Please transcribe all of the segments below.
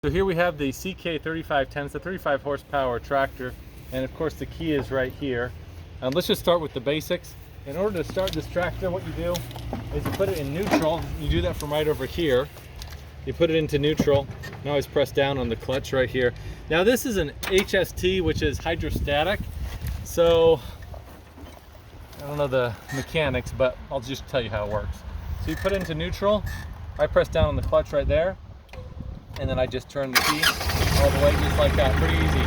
So here we have the CK3510. It's a 35 horsepower tractor, and of course the key is right here. Let's just start with the basics. In order to start this tractor, what you do is you put it in neutral. You do that from right over here. You put it into neutral. Now always press down on the clutch right here. Now this is an HST, which is hydrostatic. So I don't know the mechanics, but I'll just tell you how it works. So you put it into neutral. I press down on the clutch right there, and then I just turn the key all the way, just like that, pretty easy.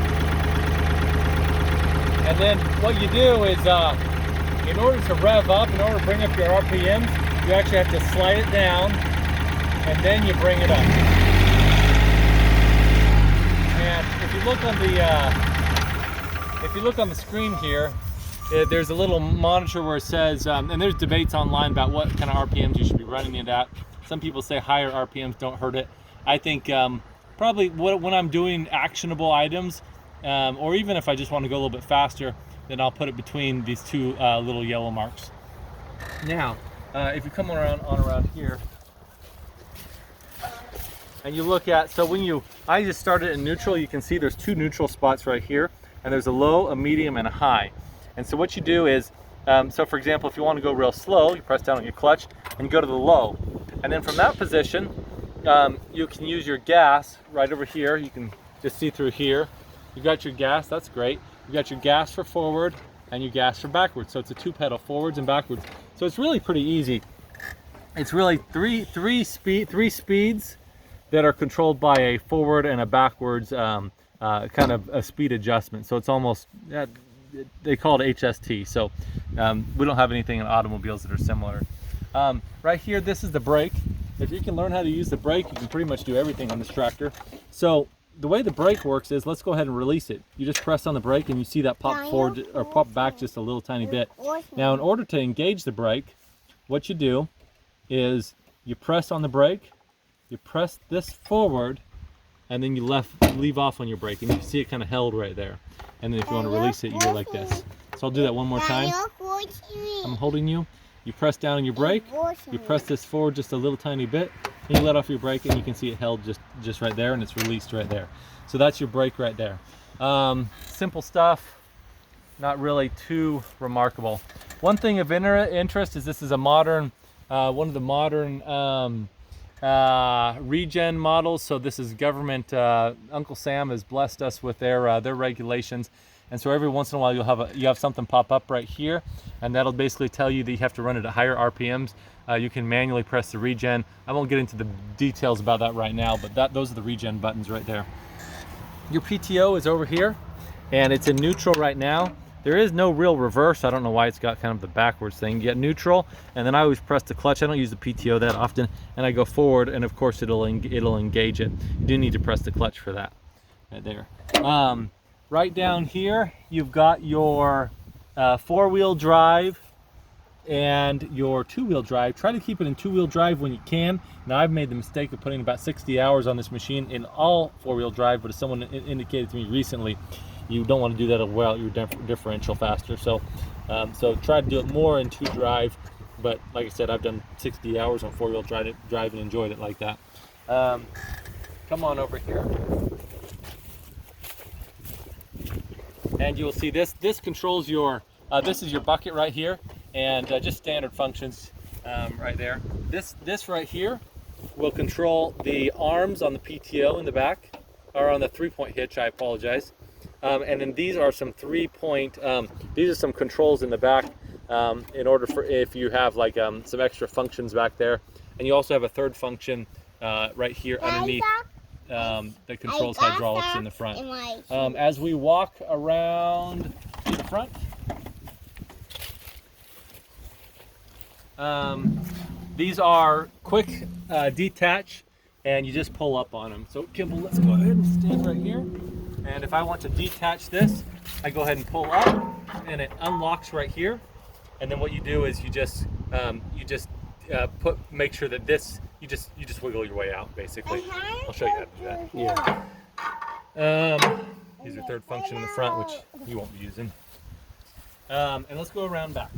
And then what you do is, in order to rev up, in order to bring up your RPMs, you actually have to slide it down, and then you bring it up. And if you look on the screen here, there's a little monitor where it says, and there's debates online about what kind of RPMs you should be running it at. Some people say higher RPMs don't hurt it. I think probably when I'm doing actionable items, or even if I just want to go a little bit faster, then I'll put it between these two little yellow marks. Now, if you come around here, and you look at, I just started in neutral. You can see there's two neutral spots right here, and there's a low, a medium, and a high. And so what you do is, so for example, if you want to go real slow, you press down on your clutch and you go to the low. And then from that position, you can use your gas right over here. You can just see through here. You got your gas, that's great. You got your gas for forward and your gas for backwards. So it's a 2-pedal forwards and backwards. So it's really pretty easy. It's really three speeds that are controlled by a forward and a backwards kind of a speed adjustment. So it's almost, they call it HST. So we don't have anything in automobiles that are similar. Right here, this is the brake. If you can learn how to use the brake, you can pretty much do everything on this tractor. So the way the brake works is, let's go ahead and release it. You just press on the brake and you see that pop forward or pop back just a little tiny bit. Now in order to engage the brake, what you do is you press on the brake, you press this forward, and then you leave off on your brake, and you see it kind of held right there. And then if you want to release it, you go like this. So I'll do that one more time. I'm holding you. You press down on your brake, you press this forward just a little tiny bit, and you let off your brake, and you can see it held just right there, and it's released right there. So that's your brake right there. Simple stuff, not really too remarkable. One thing of interest is this is a modern, one of the modern regen models. So this is government, Uncle Sam has blessed us with their regulations. And so every once in a while you have something pop up right here, and that'll basically tell you that you have to run it at higher RPMs. You can manually press the regen. I won't get into the details about that right now, but those are the regen buttons right there. Your PTO is over here, and it's in neutral right now. There is no real reverse. I don't know why it's got kind of the backwards thing. You get neutral, and then I always press the clutch. I don't use the PTO that often, and I go forward, and of course it'll engage it. You do need to press the clutch for that right there. Right down here, you've got your 4-wheel drive and your 2-wheel drive. Try to keep it in 2-wheel drive when you can. Now, I've made the mistake of putting about 60 hours on this machine in all 4-wheel drive, but as someone indicated to me recently, you don't want to do that without your differential faster. So try to do it more in 2 drive. But like I said, I've done 60 hours on 4-wheel drive and enjoyed it like that. Come on over here. And you'll see this controls your, this is your bucket right here, and just standard functions right there. This right here will control the arms on the PTO in the back, or on the 3-point hitch, I apologize. And then these are some 3-point, these are some controls in the back in order for if you have like some extra functions back there. And you also have a third function right here underneath that controls hydraulics in the front. As we walk around to the front, these are quick detach, and you just pull up on them. So Kimball, let's go ahead and stand right here. And if I want to detach this, I go ahead and pull up, and it unlocks right here. And then what you do is you just make sure that this, you just wiggle your way out, basically. I'll show you how to do that. Yeah. Here's your third function in the front, which you won't be using. And let's go around back.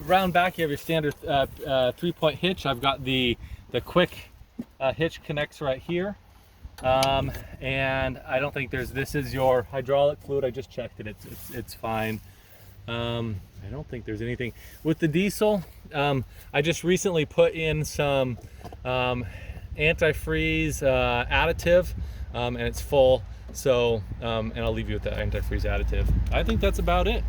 Round back, you have your standard 3-point hitch. I've got the The quick hitch connects right here. And I don't think this is your hydraulic fluid. I just checked it, it's fine. I don't think there's anything with the diesel. I just recently put in some antifreeze additive, and it's full. So, and I'll leave you with the antifreeze additive. I think that's about it.